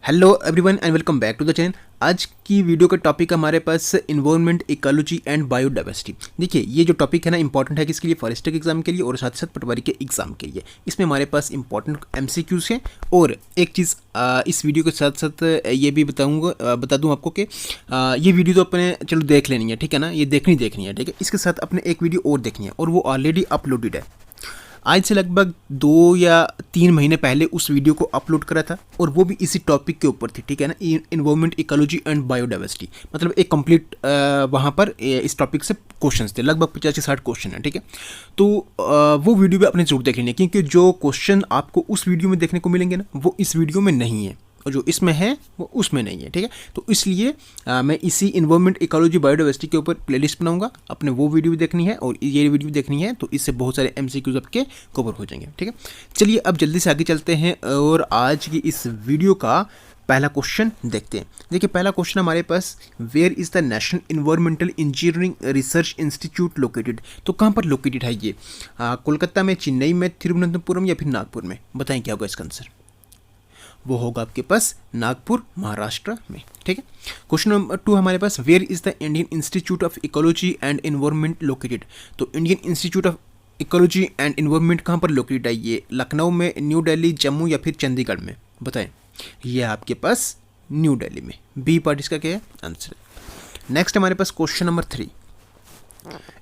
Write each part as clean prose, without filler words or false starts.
Hello everyone and welcome back to the channel. आज की video का टॉपिक हमारे पास इन्वायरमेंट, इकोलॉजी एंड बायोडाइवर्सिटी। देखिए ये जो टॉपिक है ना इंपॉर्टेंट है किसके लिए, फॉरेस्टर के एग्जाम के लिए और साथ ही साथ पटवारी के एग्जाम के लिए। इसमें हमारे पास इंपॉर्टेंट एमसीक्यूज हैं और एक चीज़ इस वीडियो के साथ साथ ये भी बता दूँ आपको कि ये वीडियो तो अपने चलो देख लेनी है, ठीक है ना, ये देखनी है, ठीक है। इसके साथ अपने एक वीडियो और देखनी है और वो ऑलरेडी अपलोडेड है। आज से लगभग 2 या 3 महीने पहले उस वीडियो को अपलोड करा था और वो भी इसी टॉपिक के ऊपर थी, ठीक है ना, इन्वायरमेंट, इकोलॉजी एंड बायोडाइवर्सिटी। मतलब एक कंप्लीट वहाँ पर इस टॉपिक से क्वेश्चंस थे, लगभग 50 से 60 क्वेश्चन है, ठीक है। तो वो वीडियो भी अपने जरूर देख लेंगे क्योंकि जो क्वेश्चन आपको उस वीडियो में देखने को मिलेंगे ना वो इस वीडियो में नहीं है और जो इसमें है वो उसमें नहीं है, ठीक है। तो इसलिए मैं इसी इन्वायरमेंट, इकोलॉजी, बायोडाइवर्सिटी के ऊपर प्लेलिस्ट बनाऊंगा। अपने वो वीडियो भी देखनी है और ये वीडियो भी देखनी है, तो इससे बहुत सारे एमसीक्यूज आपके कवर हो जाएंगे, ठीक है। चलिए अब जल्दी से आगे चलते हैं और आज की इस वीडियो का पहला क्वेश्चन देखते हैं। देखिए पहला क्वेश्चन हमारे पास, where is the national environmental engineering research institute located. तो कहाँ पर लोकेटेड है ये? कोलकाता में, चेन्नई में, तिरुवनंतपुरम या फिर नागपुर में? बताएं क्या होगा इसका आंसर। वो होगा आपके पास नागपुर, महाराष्ट्र में, ठीक है। क्वेश्चन नंबर 2 हमारे पास, where is the Indian institute of ecology and environment located. तो Indian institute of ecology and environment कहाँ पर लोकेटेड है ये? लखनऊ में, न्यू दिल्ली, जम्मू या फिर चंडीगढ़ में? बताएं। ये आपके पास न्यू दिल्ली में। बी पार्ट इसका क्या है आंसर। नेक्स्ट हमारे पास question number 3,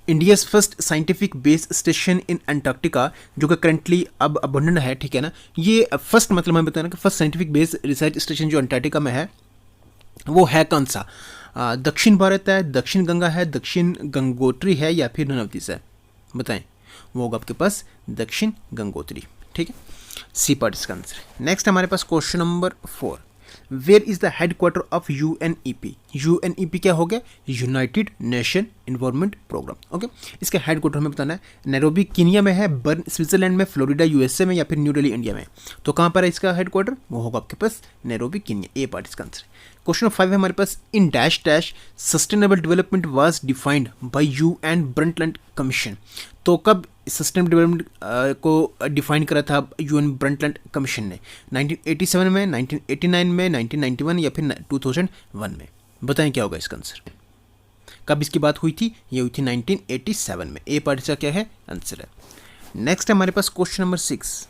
India's first scientific base station in Antarctica, जो कि करंटली अब अबंडन है, ठीक है ना। ये फर्स्ट मतलब हमें बताना कि first scientific base research station जो अंटार्कटिका में है वो है कौन सा? दक्षिण भारत है, दक्षिण गंगा है, दक्षिण गंगोत्री है या फिर नन ऑफ दिस है? बताएं। वो होगा आपके पास दक्षिण गंगोत्री, ठीक है। सी पार्ट इसका आंसर। नेक्स्ट हमारे पास question number 4, where is the headquarter of UNEP. UNEP क्या हो गया? United Nation environment programme, okay. इसका हेडक्वार्टर हमें बताना है। नैरोबी केनिया में है, बर्न स्विट्जरलैंड में, फ्लोरिडा यूएसए में या फिर न्यू दिल्ली इंडिया में? तो कहाँ पर है इसका हेडक्वार्टर? वो होगा आपके पास नैरोबी केनिया। ए पार्ट इसका आंसर। क्वेश्चन 5 है हमारे पास, in dash dash sustainable development was defined by UN Brundtland commission. तो कब सस्टेनेबल डेवलपमेंट को डिफाइन करा था यूएन ब्रंटलैंड कमीशन ने? 1987 में, 1989 में, 1991 या फिर 2001 में? बताएं क्या होगा इसका आंसर। कब इसकी बात हुई थी? ये हुई थी 1987 में। ए पार्ट इसका क्या है आंसर है। नेक्स्ट हमारे पास question number 6,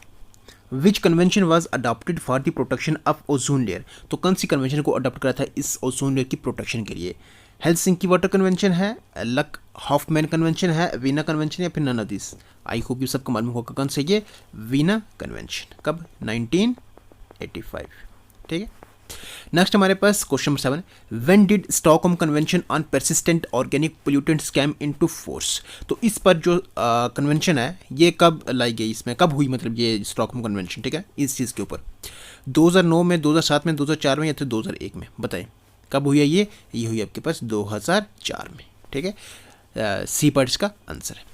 which convention was adopted for the protection of ozone layer. तो कौन सी कन्वेंशन को अडॉप्ट करा था इस ओजोन लेयर की प्रोटेक्शन के लिए? हेलसिंकी वाटर कन्वेंशन है, लक हॉफमैन कन्वेंशन है, वीना कन्वेंशन या फिर none of this? I hope you सबको मालूम होगा कौन सा ये वीना कन्वेंशन। कब? 1985, ठीक है। नेक्स्ट हमारे पास question number 7, when did Stockholm convention on persistent organic pollutants came into force. तो इस पर जो कन्वेंशन है ये कब लाई गई, इसमें कब हुई, मतलब ये स्टॉकहोम कन्वेंशन, ठीक है, इस चीज़ के ऊपर? 2009 में, 2007 में, 2004 में या फिर 2001 में? बताएं कब हुई है ये हुई आपके पास 2004 में, ठीक है। सी पार्ट इसका आंसर है।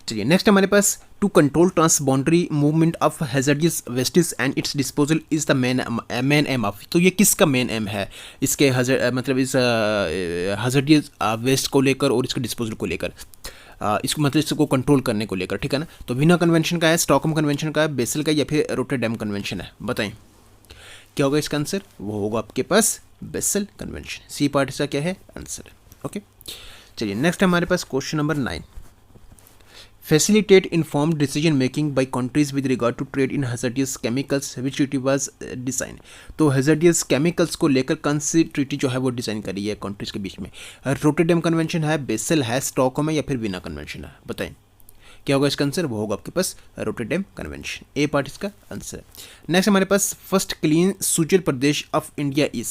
चलिए नेक्स्ट हमारे पास, to control transboundary movement of hazardous wastage and its disposal is the main aim of. तो ये किसका मेन एम है इसके मतलब इस हैजर्डियस वेस्ट को लेकर और इसके डिस्पोजल को लेकर, इसको मतलब इसको कंट्रोल करने को लेकर, ठीक है ना। तो वीना कन्वेंशन का है, स्टॉकहोम कन्वेंशन का है, बेसल का या फिर रोटरडैम कन्वेंशन है? बताएं क्या होगा इसका आंसर। वो होगा आपके पास बेसल कन्वेंशन। सी पार्ट इसका क्या है आंसर है, ओके। चलिए नेक्स्ट हमारे पास question number 9, facilitate informed decision making by countries with regard to trade in hazardous chemicals which treaty was design. तो हैजर्डियस केमिकल्स को लेकर कौन सी ट्रीटी जो है वो डिजाइन करी है कंट्रीज के बीच में? रोटरडैम कन्वेंशन है, बेसल है, स्टॉकहोम है या फिर वीना कन्वेंशन है? बताएं क्या होगा इसका आंसर। वो होगा आपके पास रोटरडैम कन्वेंशन। ए पार्ट इसका आंसर है। नेक्स्ट हमारे पास, फर्स्ट क्लीन सूचल प्रदेश ऑफ इंडिया इज,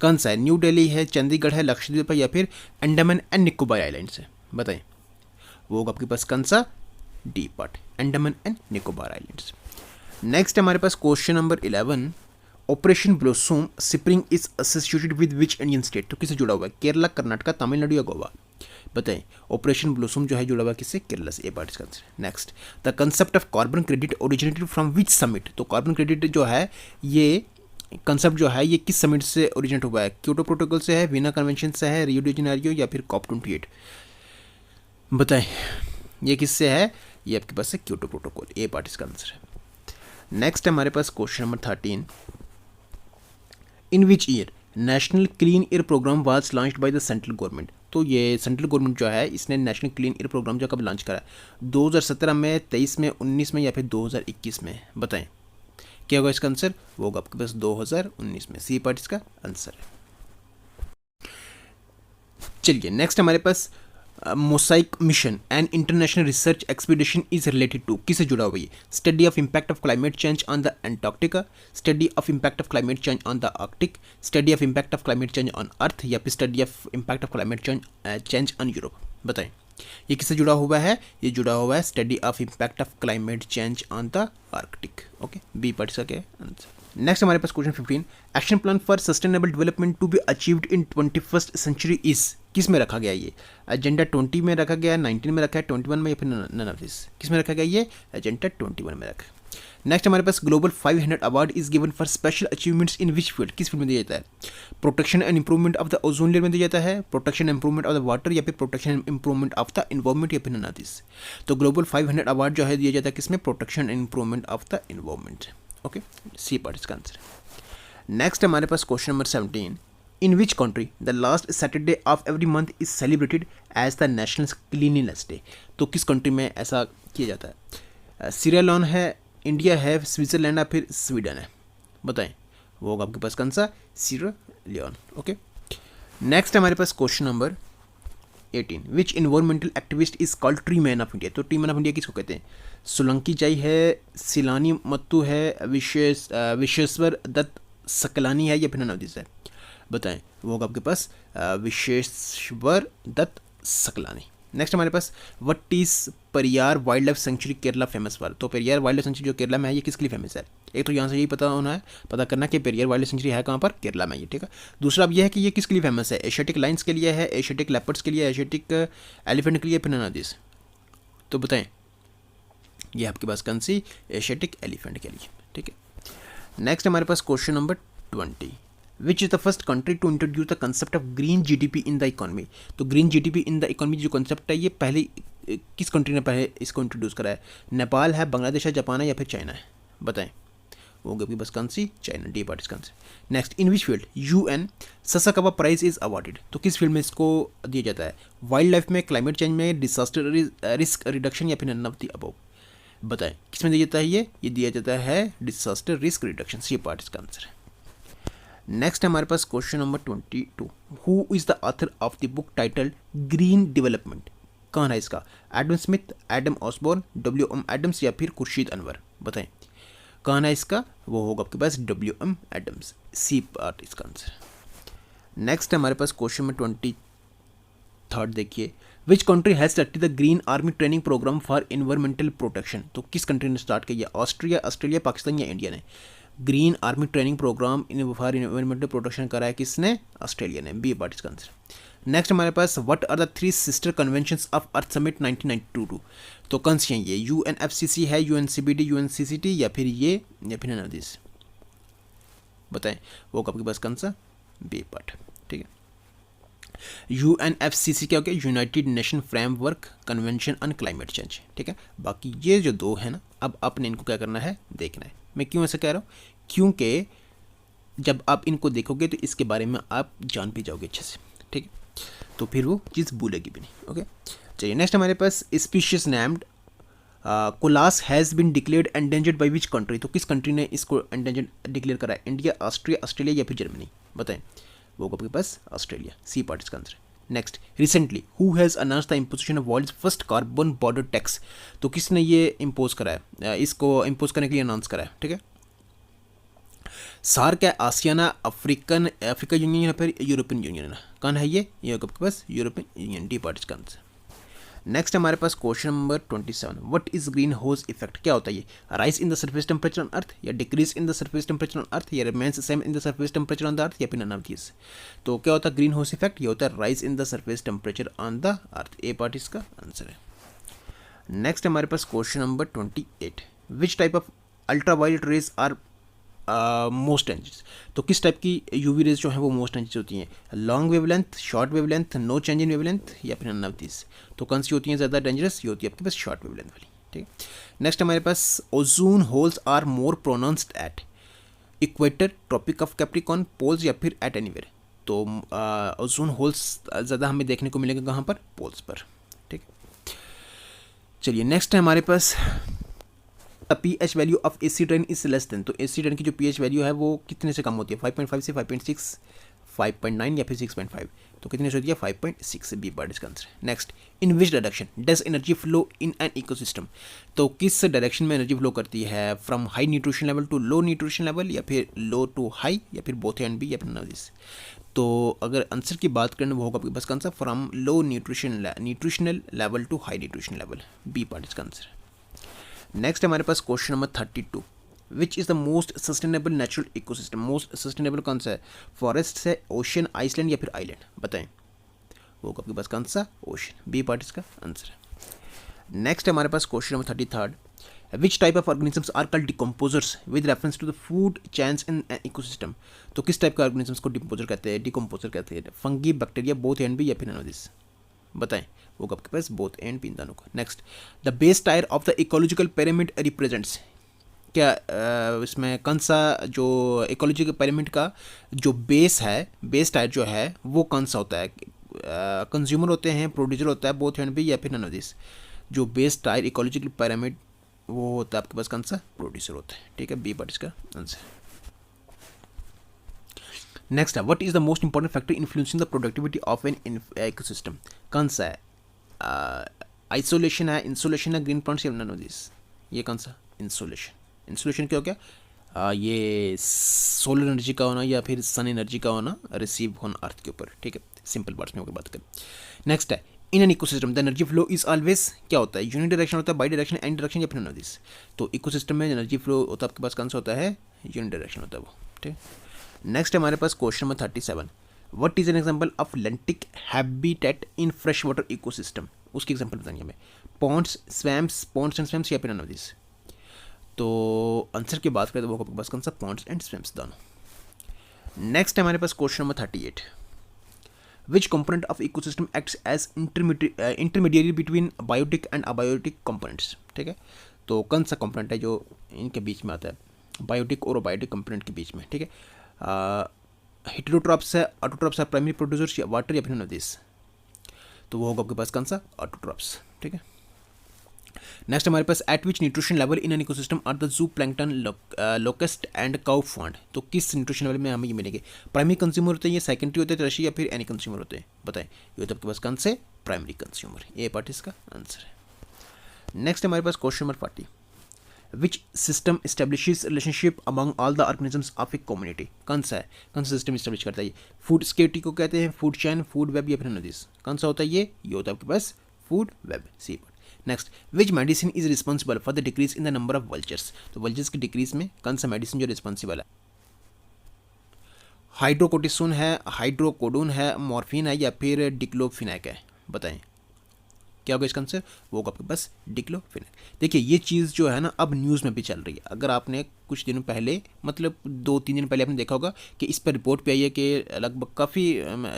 कौन सा है? न्यू दिल्ली है, चंडीगढ़ है, लक्षद्वीप है या फिर अंडमान एंड निकोबार आइलैंड्स है? बताएं वो होगा आपके पास कौन सा? D part, Andaman and Nicobar islands. Next हमारे पास question number 11, operation blossom spring is associated with which Indian state. तो किससे जुड़ा हुआ है? केरला, कर्नाटका, तमिलनाडु या गोवा? बताएं ऑपरेशन ब्लॉसम जो है जुड़ा हुआ किससे? केरला से। ए पार्ट इसका answer. Next, the concept of carbon credit originated from which summit. तो कार्बन क्रेडिट जो है ये कंसेप्ट जो है ये किस समिट से ओरिजिनेट हुआ है? क्योटो प्रोटोकॉल से है, वीना कन्वेंशन से है, रियो डी जेनेरियो या फिर COP 28? बताएं ये किससे है? ये आपके पास है क्योटो प्रोटोकॉल। ए पार्ट इसका आंसर है। नेक्स्ट हमारे पास question number 13, in which year national clean air programme was launched by the central government. तो ये सेंट्रल गवर्नमेंट जो है इसने नेशनल क्लीन एयर प्रोग्राम जो कब लॉन्च करा, 2017 में, 23 में, 19 में या फिर 2021 में? बताएं क्या होगा इसका आंसर? वो होगा आपके पास 2019 में। सी पार्ट इसका आंसर है। चलिए नेक्स्ट हमारे पास mosaic mission and international research expedition is related to, किससे जुड़ा हुआ है? Study of impact of climate change on the Antarctica, study of impact of climate change on the Arctic, study of impact of climate change on earth, या फिर study of impact of climate change on Europe? बताएं ये किससे जुड़ा हुआ है? ये जुड़ा हुआ है study of impact of climate change on the Arctic. Okay, B part इसका क्या है आंसर। नेक्स्ट हमारे पास question 15, action plan for sustainable development to be achieved in 21st century is, किस में रखा गया? ये एजेंडा 20 में रखा गया, 19 में रखा है, 21 में, या फिर नन ऑफ दिस? किस में रखा गया? ये एजेंडा 21 में रखा है। नेक्स्ट हमारे पास global 500 award is given for special achievements in which field, किस फील्ड में दिया जाता है? Protection and improvement of the ozone layer में दिया जाता है, protection and improvement of the water, या फिर protection and improvement of the environment, या फिर नन ऑफ दिस? तो ग्लोबल 500 अवार्ड जो है दिया जाता है किसमें? Protection and improvement of the environment. Okay, C part इसका आंसर है। नेक्स्ट हमारे पास question number 17, in which country the last Saturday of every month is celebrated as the national cleanliness day. तो किस कंट्री में ऐसा किया जाता है? सीरियालोन है, इंडिया है, स्विट्जरलैंड है, फिर स्वीडन है? बताएं वो होगा आपके पास कौन सा? सीरियालोन। ओके, नेक्स्ट हमारे पास question number 18, which environmental activist is called tree man of India. तो ट्री मैन ऑफ इंडिया किसको कहते हैं? सोलंकी चाई है, सिलानी मत्तू है, विश्वेश्वर दत्त सकलानी है, या फिर नन ऑफ दिस है? बताएं वो होगा आपके पास विश्वेश्वर दत्त सकलानी। नेक्स्ट हमारे पास what is Periyar wild life sanctuary Kerala famous for. तो पेरियार वाइल्ड लाइफ सेंचुरी जो केरला में है ये किसके लिए फेमस है? एक तो यहाँ से यही पता करना कि पेरियार वाइल्ड लाइफ सेंचुरी है कहाँ पर? केरला में, ये ठीक है। दूसरा अब यह है कि ये किसके लिए फेमस है? एशियाटिक लाइन्स के लिए है, एशियाटिक लेपर्ड्स के लिए, एशियाटिक एलिफेंट के लिए, फिर नन ऑफ दिस? तो बताएं ये आपके पास कौन सी? एशियाटिक एलिफेंट के लिए, ठीक है। नेक्स्ट हमारे पास question number 20, which is the first country to introduce the concept of green GDP in the economy. तो green GDP in the economy जो कंसेप्ट है ये पहले किस कंट्री ने पहले इसको इंट्रोड्यूस करा है? नेपाल है, बांग्लादेश है, जापान है, या फिर चाइना है? बताएं वो होगी बस कौन सी? चाइना। डी पार्ट इसका answer. Next, in which field UN Sasakawa prize is awarded. तो किस फील्ड में इसको दिया जाता है? वाइल्ड लाइफ में, क्लाइमेट चेंज में, डिजास्टर रिस्क रिडक्शन, या फिर नन ऑफ द अबव? बताएं किस में दिया जाता है? ये दिया जाता है disaster risk reduction. C part इसका आंसर है। नेक्स्ट हमारे पास question number 22, who is the author of the book title green development. कौन है इसका? Adam Smith, Adam Osborne, WM Adams, या फिर खुर्शीद अनवर? बताएं कौन है इसका? वो होगा आपके पास WM एडम्स। सी पार्ट इसका आंसर। नेक्स्ट हमारे पास क्वेश्चन नंबर 23 देखिए, which country has started the green army training program for environmental protection. तो किस कंट्री ने स्टार्ट किया? ऑस्ट्रिया, ऑस्ट्रेलिया, पाकिस्तान, या इंडिया ने? Green army training program for environmental protection करा है किसने? ऑस्ट्रेलिया ने। बी पार्ट इसका आंसर। नेक्स्ट हमारे पास what are the 3 sister conventions of earth summit 1992। तो कौन सी हैं ये? UNFCC है, UNCBD, UNCCT, या फिर ये, या फिर नन ऑफ दिस? बताएं वो आपके पास कौन सा? बी पार्ट, ठीक है। UNFCC क्या हो गया? United nation framework convention on climate change, ठीक है। बाकी ये जो दो है ना, अब आपने इनको क्या करना है? देखना है। मैं क्यों ऐसा कह रहा हूँ? क्योंकि जब आप इनको देखोगे तो इसके बारे में आप जान भी जाओगे अच्छे से, ठीक है। तो फिर वो चीज़ भूलेगी भी नहीं। ओके, चलिए नेक्स्ट हमारे पास species named koalas has been declared endangered by which country. तो किस कंट्री ने इसको एंडेंजर्ड डिक्लेयर करा है? इंडिया, ऑस्ट्रिया, ऑस्ट्रेलिया, या फिर जर्मनी? बताएं वो आपके पास ऑस्ट्रेलिया। सी पार्ट इसका answer. Next, recently who has announce the imposition of world's first carbon border tax. तो किसने ये इम्पोज करा है? इसको इम्पोज करने के लिए अनाउंस करा है, ठीक है। सार्क है, आसियाना, अफ्रीका यूनियन, या फिर यूरोपियन यूनियन? कौन है ये? आपके पास यूरोपियन यूनियन। डी पार्ट इसका आंसर। नेक्स्ट हमारे पास question number 27, what is green house effect. क्या होता है ये? Rise in the surface temperature on earth, या decrease in the surface temperature on earth, या remains same in the surface temperature on the earth, या फिर नन ऑफ दिस? तो क्या होता है ग्रीन हाउस इफेक्ट? ये होता है rise in the surface temperature on the earth. A part इसका आंसर है। नेक्स्ट हमारे पास question number 28, which type of ultraviolet rays are most dangerous. तो किस टाइप की यूवी रेज जो है वो मोस्ट डेंजरस होती हैं? Long wavelength, short wavelength, no change in wavelength, या फिर नन ऑफ दिस? तो कौन सी होती हैं ज़्यादा डेंजरस? ये होती है आपके पास शॉर्ट वेवलेंथ वाली, ठीक है। नेक्स्ट हमारे पास ozone holes are more pronounced at. Equator, tropic of Capricorn, poles या फिर एट एनीवेयर। तो ओजोन होल्स ज़्यादा हमें देखने को मिलेगा कहाँ पर, पोल्स पर। ठीक है, चलिए नेक्स्ट है हमारे पास P H value of AC10 is less than. तो AC10 की जो पीएच वैल्यू है वो कितने से कम होती है, 5.5 से 5.6, 5.9 या फिर 6.5। तो कितने से होती है, 5.6 बी पार्ट इसका answer. Next, in which direction does energy flow in an ecosystem. तो किस डायरेक्शन में एनर्जी फ्लो करती है, from high nutrition level to low nutrition level, या फिर लो टू हाई, या फिर बोथ एंड बी, या फिर नॉन ऑफ दिस। तो अगर आंसर की बात करें वो होगा आपके पास कौन सा, from low nutritional level to high nutrition level, B part इसका आंसर। नेक्स्ट हमारे पास question number 32, which is the most sustainable natural ecosystem. Most sustainable कौन सा है, फॉरेस्ट है, ओशन, आइसलैंड या फिर आइलैंड, बताएं। वो आपके पास कौन सा, ओशन, बी पार्ट इसका आंसर है। नेक्स्ट हमारे पास question number 33, which type of organisms are called decomposers with reference to the food chains in an ecosystem. तो किस टाइप के ऑर्गेनिजम्स को डिकम्पोजर कहते हैं, डिकम्पोजर कहते हैं, fungi, bacteria, both and B या फिर नॉन ऑफ दिस, बताएं। वो आपके पास बोथ एंड बी दोनों को। Next, the base tyre of the ecological pyramid represents. क्या इसमें कौन सा जो इकोलॉजिकल पिरामिड का जो बेस है, बेस टायर जो है वो कौन सा होता है, कंज्यूमर होते हैं, प्रोड्यूसर होता है, बोथ एंड बी या फिर नॉन ऑफ दिस। जो बेस टायर इकोलॉजिकल पिरामिड वो होता है आपके पास कौन सा, प्रोड्यूसर होता है। ठीक है, बी पार्ट इसका आंसर। नेक्स्ट है, what is the most important factor influencing the productivity of an ecosystem. कौन सा है, आइसोलेशन है, इंसोलेशन है, ग्रीन प्लांट्स या नॉन ऑफ दिस। ये कौन सा, इंसोलेशन। इंसुलेशन क्या हो गया, ये सोलर एनर्जी का होना या फिर सन एनर्जी का होना रिसीव होना अर्थ के ऊपर। ठीक है, सिंपल पार्ट्स में होकर बात करें। नेक्स्ट है, इन an ecosystem the energy flow is always, क्या होता है, यूनि डायरेक्शन होता है, बाई डायरेक्शन, एनी डायरेक्शन या फिर नॉन ऑफ दिस। तो इकोसिस्टम में एनर्जी फ्लो होता है आपके पास कौन सा होता है, यूनि डायरेक्शन होता है वो। ठीक, नेक्स्ट हमारे पास question number 37, what is an example of lentic habitat in fresh water ecosystem. उसकी एग्जांपल बताइए हमें, ponds, swamps, ponds and swamps या फिर नॉन ऑफ दिस। तो आंसर की बात करें तो वो आपके पास कौन सा, पॉन्ड्स एंड स्वैम्प्स दोनों। नेक्स्ट हमारे पास question number 38, which component of ecosystem acts as intermediate between biotic and abiotic components. ठीक है, तो कौन सा कंपोनेंट है जो इनके बीच में आता है, बायोटिक और अबायोटिक कंपोनेंट के बीच में। ठीक है, हेटेरोट्रॉप्स है, ऑटोट्रॉप्स है, प्राइमरी प्रोड्यूसर्स या वाटर या फिर नॉन ऑफ दिस। तो वो होगा आपके पास कौन सा, ऑटोट्रॉप्स। ठीक है, नेक्स्ट हमारे पास, at which nutrition level in an ecosystem are the zooplankton, locust and cow found. तो किस न्यूट्रिशन लेवल में हमें ये मिलेंगे, प्राइमरी कंज्यूमर होते हैं, ये सेकेंडरी होते हैं, टर्शियरी या फिर एनी कंज्यूमर होते हैं, बताएं। ये होता है आपके पास कौन से, प्राइमरी कंज्यूमर, ये पार्ट इसका आंसर है। नेक्स्ट हमारे पास question number 40, which system establishes relationship among all the organisms of a community. कौन सा है, कौन सा सिस्टम इस्टेब्लिश करता है ये, फूड सिक्योरिटी को कहते हैं, फूड चैन, फूड वेब या फिर नॉन ऑफ दिस। कौन सा होता है ये होता है आपके पास food web, C part. Next, which medicine is responsible for the decrease in the number of vultures. तो वल्चर्स की डिक्रीज में कौन सा मेडिसिन जो रिस्पॉन्सिबल है, हाइड्रोकोर्टिसोन है, हाइड्रोकोडोन है, मॉर्फिन है या फिर डिक्लोफिनैक है, बताएं क्या होगा इसका आंसर, वो होगा आपके पास डिक्लोफिनैक। देखिए ये चीज़ जो है ना अब न्यूज़ में भी चल रही है। अगर आपने कुछ दिनों पहले, मतलब 2-3 दिन पहले आपने देखा होगा कि इस पर रिपोर्ट पे आई है कि लगभग काफ़ी,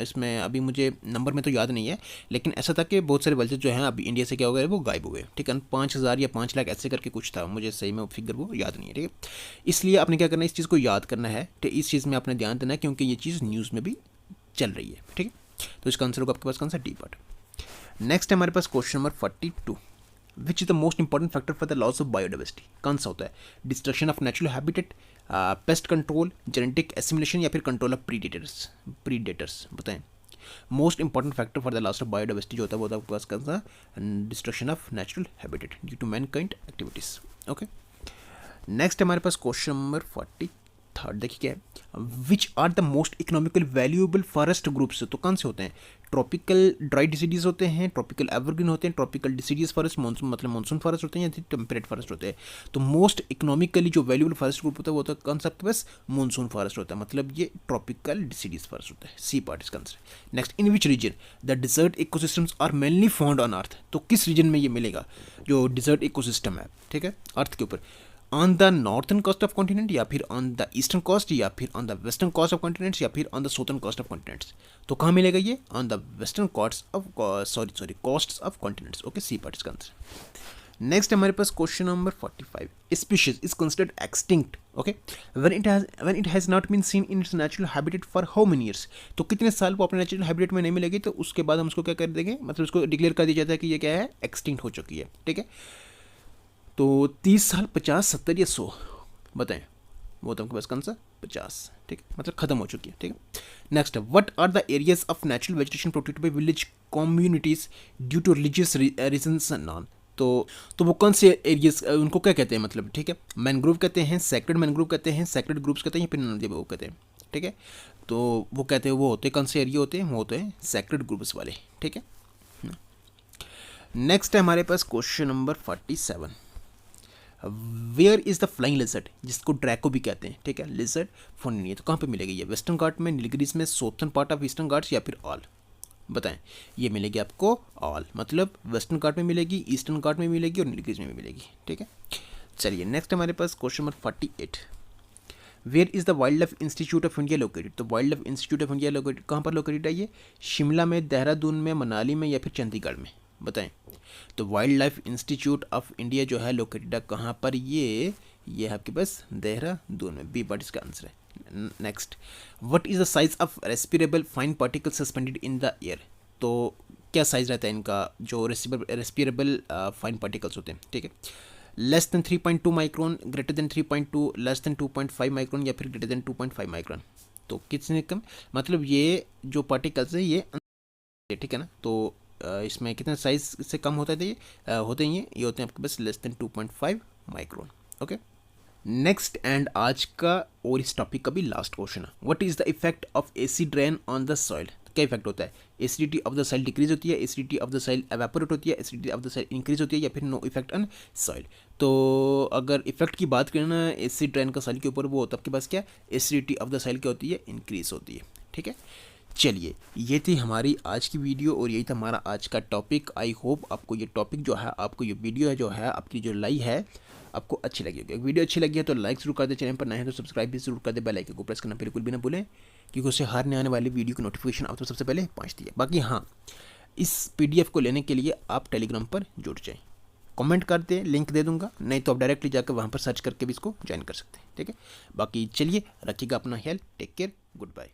इसमें अभी मुझे नंबर में तो याद नहीं है, लेकिन ऐसा था कि बहुत सारे वल्चर जो हैं अभी इंडिया से क्या हो गए, वो गायब हुए। ठीक है, 5,000 या 5 लाख ऐसे करके कुछ था, मुझे सही में फिगर वो याद नहीं है। ठीक है, इसलिए आपने क्या करना है, इस चीज़ को याद करना है, ठीक, इस चीज़ में आपने ध्यान देना है क्योंकि ये चीज़ न्यूज़ में भी चल रही है। ठीक है, तो इसका आंसर होगा आपके पास कौन सा, डी पार्ट। नेक्स्ट हमारे पास question number 42, which is the most important factor for the loss of biodiversity. कौन सा होता है, destruction of natural habitat, pest control, genetic assimilation या फिर कंट्रोल ऑफ प्रीडेटर्स, बताएं। Most important factor for the loss of biodiversity जो होता है वो होता है आपके पास कौन सा, destruction of natural habitat due to mankind activities. Okay, next हमारे पास क्वेश्चन नंबर 43, देखिए क्या है, which are the most economical valuable forest groups. तो कौन से होते हैं, ट्रॉपिकल ड्राई डिसीडीज होते हैं, ट्रॉपिकल एवरग्रीन होते हैं, ट्रॉपिकल डिसीडीज फॉरेस्ट, मानसून मतलब मानसून फॉरेस्ट होते हैं या टेम्परेट फॉरेस्ट होते हैं। तो मोस्ट इकोनॉमिकली जो वैल्यूएबल फॉरेस्ट ग्रुप होता है वो होता है कौन सा आपके पास, मानसून फॉरेस्ट होता है, मतलब ये ट्रॉपिकल डिसीडीज फॉरेस्ट होता है, सी पार्ट इसका answer. Next, in which region the desert ecosystems are mainly found on earth. तो किस रीजन में ये मिलेगा जो डिजर्ट इकोसिस्टम है, ठीक है, अर्थ के ऊपर, on the northern coast of continent या फिर ऑन द ईस्टर्न कोस्ट या फिर on the western coast of continents या फिर on the southern coast of continents. तो कहाँ मिलेगा ये, on the western coast of coast of continents. Okay, C part इसका आंसर। नेक्स्ट हमारे पास question number 45, species is considered extinct, okay, when it has not been seen in its natural habitat for how many years, तो कितने साल वो अपने natural habitat में नहीं मिलेगी, तो उसके बाद हम उसको क्या कर देंगे, मतलब उसको डिक्लेयर कर दिया जाता है कि ये क्या है, एक्सटिंक्ट हो चुकी है, ठीक है। तो 30 साल, 50, 70 या 100 बताएं, वो तो आपके पास कौन सा, 50, ठीक है, मतलब खत्म हो चुकी है, ठीक है। Next, what are the areas of natural vegetation protected by village communities due to religious reasons none, तो वो कौन से एरियाज, उनको क्या कहते हैं, मतलब ठीक है, मैनग्रोव कहते हैं, सेक्रेड मैनग्रोव कहते हैं, सेक्रेड ग्रुप्स कहते हैं, या फिर नदी वो कहते हैं, ठीक है। तो वो कहते हैं, वो होते हैं कौन से एरिया होते हैं, वो होते हैं सेक्रेड ग्रुप्स वाले, ठीक है। नेक्स्ट है हमारे पास question number 47, where is the flying lizard, जिसको ड्रैको भी कहते हैं, ठीक है, लिजर्ड फाउंड इन इंडिया, तो कहाँ पे मिलेगी ये, वेस्टर्न घाट में, नीलगिरीज में, southern part of eastern Ghats, या फिर ऑल, बताएं। ये मिलेगी आपको ऑल, मतलब वेस्टर्न घाट में मिलेगी, ईस्टर्न घाट में मिलेगी और नीलगिरीज में भी मिलेगी, ठीक है। चलिए नेक्स्ट हमारे पास question number 48, where is the wildlife institute of India located, तो wildlife institute of India located कहाँ पर लोकेटेड है ये, शिमला में, देहरादून में, मनाली में, या फिर चंडीगढ़ में, बताएं। तो wildlife institute of India जो है लोकेटेड है कहाँ पर, ये है आपके पास देहरादून में, बी पार्ट इसका आंसर है। Next, what is the size of respirable fine particle suspended in the air, तो क्या साइज रहता है इनका, जो रेस्पिरेबल फाइन पार्टिकल्स होते हैं, ठीक है, less than 3.2 micron, greater than 3.2, less than 2.5 micron, या फिर ग्रेटर देन 2.5 माइक्रोन, तो कितने कम, मतलब ये जो पार्टिकल्स है ये, ठीक है ना, तो इसमें कितने साइज से कम होता है, ये होते हैं, ये होते हैं आपके पास less than 2.5 micron, okay. Next and आज का और इस टॉपिक का भी लास्ट क्वेश्चन है, what is the effect of acid rain on the soil, क्या इफेक्ट होता है, acidity of the soil decrease होती है, acidity of the soil evaporate होती है, acidity of the soil increase होती है, या फिर नो इफेक्ट ऑन सॉइल। तो अगर इफेक्ट की बात करें ना एसिड रेन का सॉइल के ऊपर, वो होता है आपके पास क्या, एसिडिटी ऑफ द सॉइल क्या होती है, इंक्रीज होती है, ठीक है। चलिए ये थी हमारी आज की वीडियो और यही था हमारा आज का टॉपिक। आई होप आपको ये टॉपिक जो है, आपको ये वीडियो है जो है आपकी जो लाई है आपको अच्छी लगी होगी। वीडियो अच्छी लगी है तो लाइक जरूर कर दे, चैनल पर नए हैं तो सब्सक्राइब भी जरूर कर दे, बेल आइकन को प्रेस करना बिल्कुल भी ना भूलें, क्योंकि उससे हर नए आने वाली वीडियो की नोटिफिकेशन आपको सबसे पहले पहुँचती है। बाकी हाँ, इस PDF को लेने के लिए आप टेलीग्राम पर जुड़ जाएँ, कमेंट कर दें, लिंक दे दूंगा, नहीं तो आप डायरेक्टली जाकर वहाँ पर सर्च करके भी इसको ज्वाइन कर सकते हैं, ठीक है। बाकी चलिए रखिएगा अपना ख्याल, टेक केयर, गुड बाय।